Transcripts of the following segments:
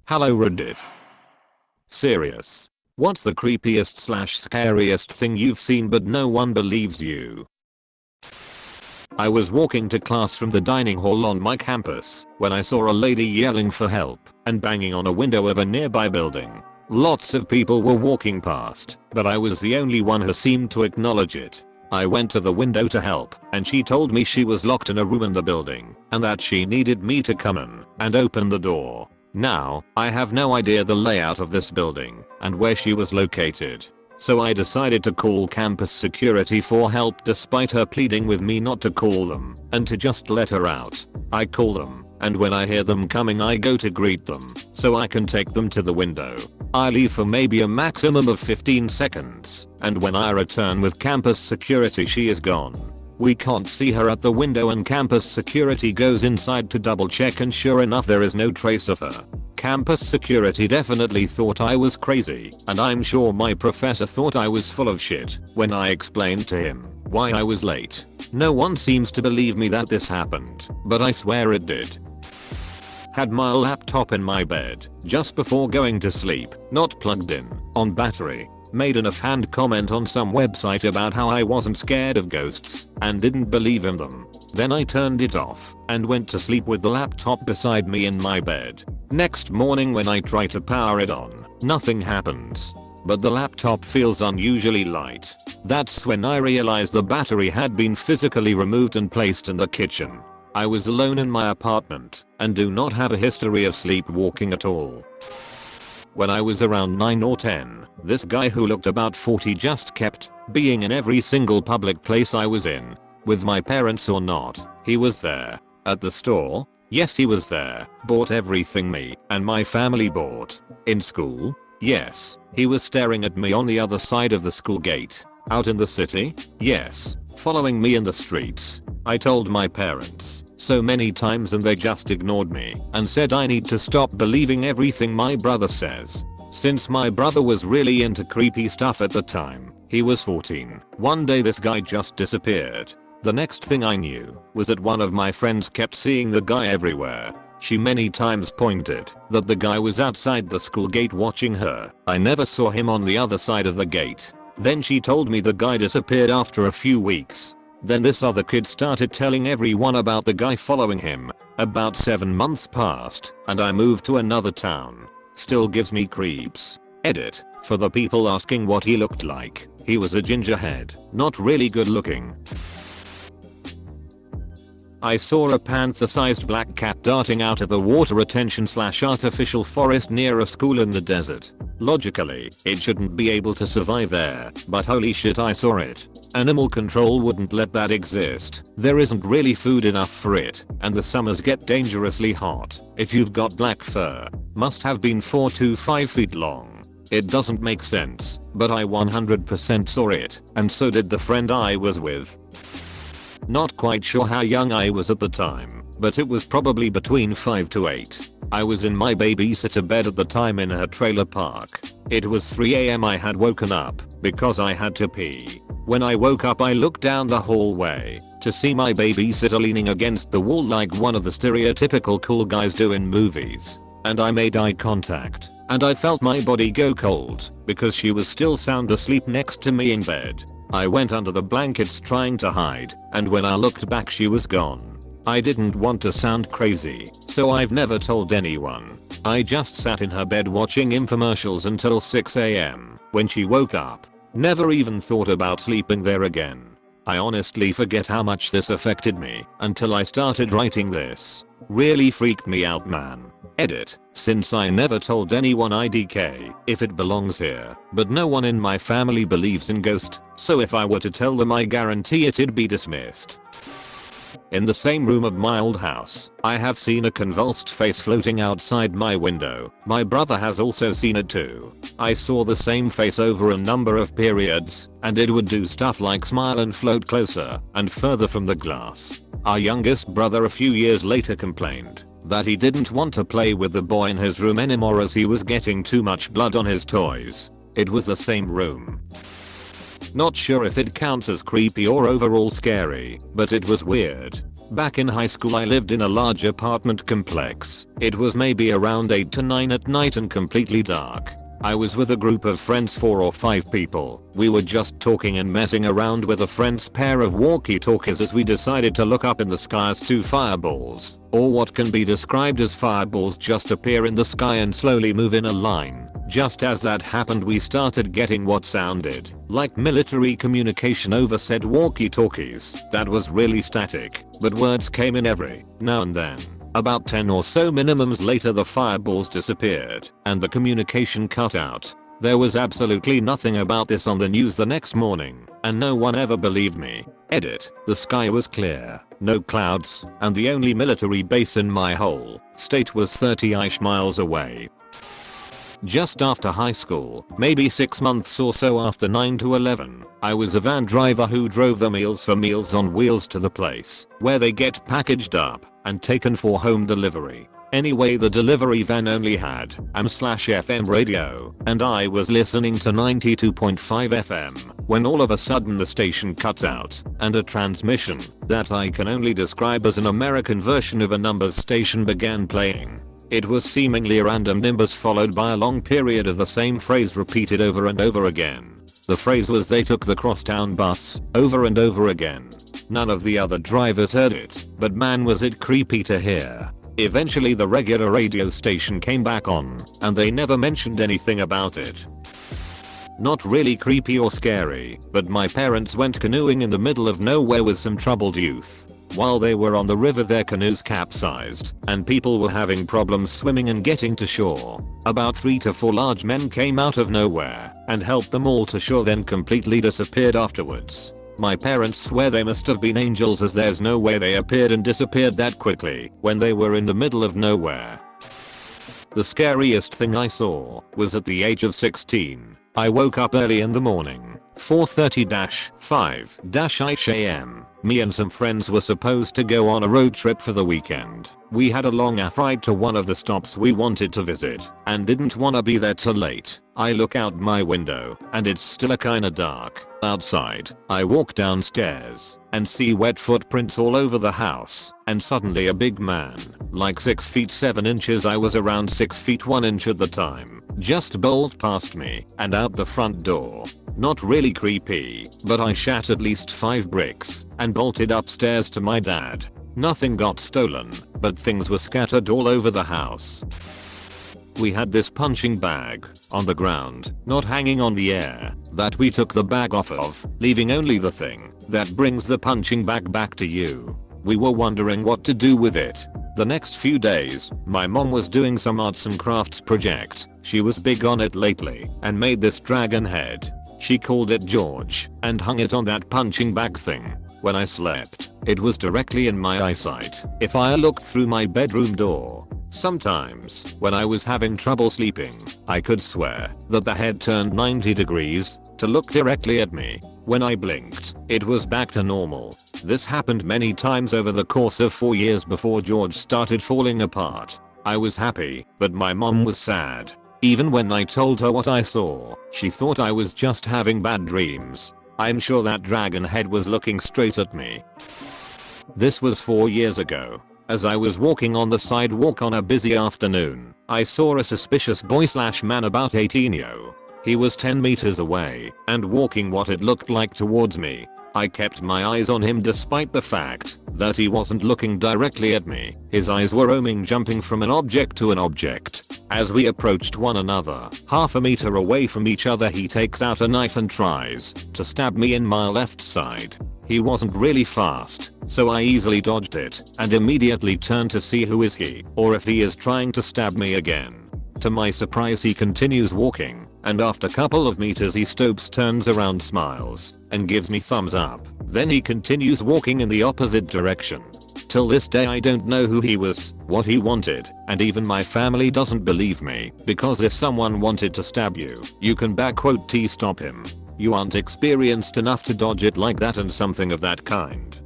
Hello Reddit. Serious. What's the creepiest / scariest thing you've seen but no one believes you? I was walking to class from the dining hall on my campus when I saw a lady yelling for help and banging on a window of a nearby building. Lots of people were walking past, but I was the only one who seemed to acknowledge it. I went to the window to help, and she told me she was locked in a room in the building and that she needed me to come in and open the door. Now, I have no idea the layout of this building and where she was located. So I decided to call campus security for help despite her pleading with me not to call them and to just let her out. I call them, and when I hear them coming I go to greet them so I can take them to the window. I leave for maybe a maximum of 15 seconds, and when I return with campus security she is gone. We can't see her at the window and campus security goes inside to double check and sure enough there is no trace of her. Campus security definitely thought I was crazy, and I'm sure my professor thought I was full of shit when I explained to him why I was late. No one seems to believe me that this happened, but I swear it did. Had my laptop in my bed just before going to sleep, not plugged in, on battery. Made an offhand comment on some website about how I wasn't scared of ghosts and didn't believe in them. Then I turned it off and went to sleep with the laptop beside me in my bed. Next morning when I try to power it on, nothing happens. But the laptop feels unusually light. That's when I realized the battery had been physically removed and placed in the kitchen. I was alone in my apartment and do not have a history of sleepwalking at all. When I was around 9 or 10, this guy who looked about 40 just kept being in every single public place I was in. With my parents or not, he was there. At the store, yes he was there. Bought everything me and my family bought. In school, yes, he was staring at me on the other side of the school gate. Out in the city, yes, following me in the streets. I told my parents so many times and they just ignored me and said I need to stop believing everything my brother says. Since my brother was really into creepy stuff at the time, he was 14. One day this guy just disappeared. The next thing I knew was that one of my friends kept seeing the guy everywhere. She many times pointed that the guy was outside the school gate watching her. I never saw him on the other side of the gate. Then she told me the guy disappeared after a few weeks. Then this other kid started telling everyone about the guy following him. About 7 months passed and I moved to another town. Still gives me creeps. Edit. For the people asking what he looked like, he was a gingerhead, not really good looking. I saw a panther-sized black cat darting out of a water retention / artificial forest near a school in the desert. Logically, it shouldn't be able to survive there, but holy shit I saw it. Animal control wouldn't let that exist. There isn't really food enough for it, and the summers get dangerously hot. If you've got black fur, must have been 4 to 5 feet long. It doesn't make sense, but I 100% saw it, and so did the friend I was with. Not quite sure how young I was at the time, but it was probably between 5 to 8. I was in my babysitter bed at the time in her trailer park. It was 3 AM. I had woken up because I had to pee. When I woke up I looked down the hallway to see my babysitter leaning against the wall like one of the stereotypical cool guys do in movies. And I made eye contact, and I felt my body go cold because she was still sound asleep next to me in bed. I went under the blankets trying to hide, and when I looked back she was gone. I didn't want to sound crazy, so I've never told anyone. I just sat in her bed watching infomercials until 6 AM when she woke up. Never even thought about sleeping there again. I honestly forget how much this affected me until I started writing this. Really freaked me out, man. Edit. Since I never told anyone IDK if it belongs here, but no one in my family believes in ghosts, so if I were to tell them I guarantee it'd be dismissed. In the same room of my old house, I have seen a convulsed face floating outside my window. My brother has also seen it too. I saw the same face over a number of periods, and it would do stuff like smile and float closer and further from the glass. Our youngest brother a few years later complained that he didn't want to play with the boy in his room anymore as he was getting too much blood on his toys. It was the same room. Not sure if it counts as creepy or overall scary, but it was weird. Back in high school I lived in a large apartment complex. It was maybe around 8 to 9 at night and completely dark. I was with a group of friends, 4 or 5 people. We were just talking and messing around with a friend's pair of walkie-talkies as we decided to look up in the sky as 2 fireballs, or what can be described as fireballs, just appear in the sky and slowly move in a line. Just as that happened, we started getting what sounded like military communication over said walkie-talkies. That was really static, but words came in every now and then. About 10 or so minimums later the fireballs disappeared and the communication cut out. There was absolutely nothing about this on the news the next morning, and no one ever believed me. Edit. The sky was clear, no clouds, and the only military base in my whole state was 30-ish miles away. Just after high school, maybe 6 months or so after 9 to 11, I was a van driver who drove the meals for Meals on Wheels to the place where they get packaged up and taken for home delivery. Anyway, the delivery van only had AM/FM radio, and I was listening to 92.5 FM when all of a sudden the station cuts out and a transmission that I can only describe as an American version of a numbers station began playing. It was seemingly random numbers followed by a long period of the same phrase repeated over and over again. The phrase was "they took the crosstown bus" over and over again. None of the other drivers heard it, but man was it creepy to hear. Eventually the regular radio station came back on, and they never mentioned anything about it. Not really creepy or scary, but my parents went canoeing in the middle of nowhere with some troubled youth. While they were on the river, their canoes capsized, and people were having problems swimming and getting to shore. About 3 to 4 large men came out of nowhere and helped them all to shore, then completely disappeared afterwards. My parents swear they must have been angels, as there's no way they appeared and disappeared that quickly when they were in the middle of nowhere. The scariest thing I saw was at the age of 16. I woke up early in the morning, 4:30-5:00 am. Me and some friends were supposed to go on a road trip for the weekend. We had a long ass ride to one of the stops we wanted to visit and didn't wanna be there till late. I look out my window and it's still a kinda dark outside. I walk downstairs and see wet footprints all over the house, and suddenly a big man, like 6 feet 7 inches, I was around 6 feet 1 inch at the time, just bowled past me and out the front door. Not really creepy, but I shat at least 5 bricks and bolted upstairs to my dad. Nothing got stolen, but things were scattered all over the house. We had this punching bag on the ground, not hanging on the air, that we took the bag off of, leaving only the thing that brings the punching bag back to you. We were wondering what to do with it. The next few days, my mom was doing some arts and crafts project. She was big on it lately and made this dragon head. She called it George and hung it on that punching bag thing. When I slept, it was directly in my eyesight if I looked through my bedroom door. Sometimes, when I was having trouble sleeping, I could swear that the head turned 90 degrees to look directly at me. When I blinked, it was back to normal. This happened many times over the course of 4 years before George started falling apart. I was happy, but my mom was sad. Even when I told her what I saw, she thought I was just having bad dreams. I'm sure that dragon head was looking straight at me. This was 4 years ago. As I was walking on the sidewalk on a busy afternoon, I saw a suspicious boy/man about 18. He was 10 meters away and walking what it looked like towards me. I kept my eyes on him despite the fact that he wasn't looking directly at me. His eyes were roaming, jumping from an object to an object. As we approached one another, half a meter away from each other, he takes out a knife and tries to stab me in my left side. He wasn't really fast, so I easily dodged it and immediately turned to see who is he, or if he is trying to stab me again. To my surprise, he continues walking, and after a couple of meters he stops, turns around, smiles, and gives me thumbs up. Then he continues walking in the opposite direction. Till this day I don't know who he was, what he wanted, and even my family doesn't believe me, because if someone wanted to stab you, you can stop him. You aren't experienced enough to dodge it like that and something of that kind.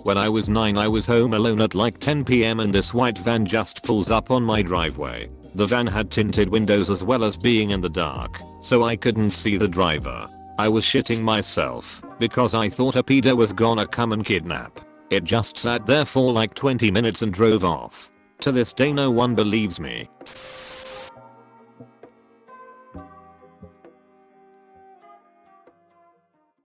When I was 9, I was home alone at like 10 PM and this white van just pulls up on my driveway. The van had tinted windows as well as being in the dark, so I couldn't see the driver. I was shitting myself because I thought a pedo was gonna come and kidnap It just sat there for like 20 minutes and drove off. To this day no one believes me.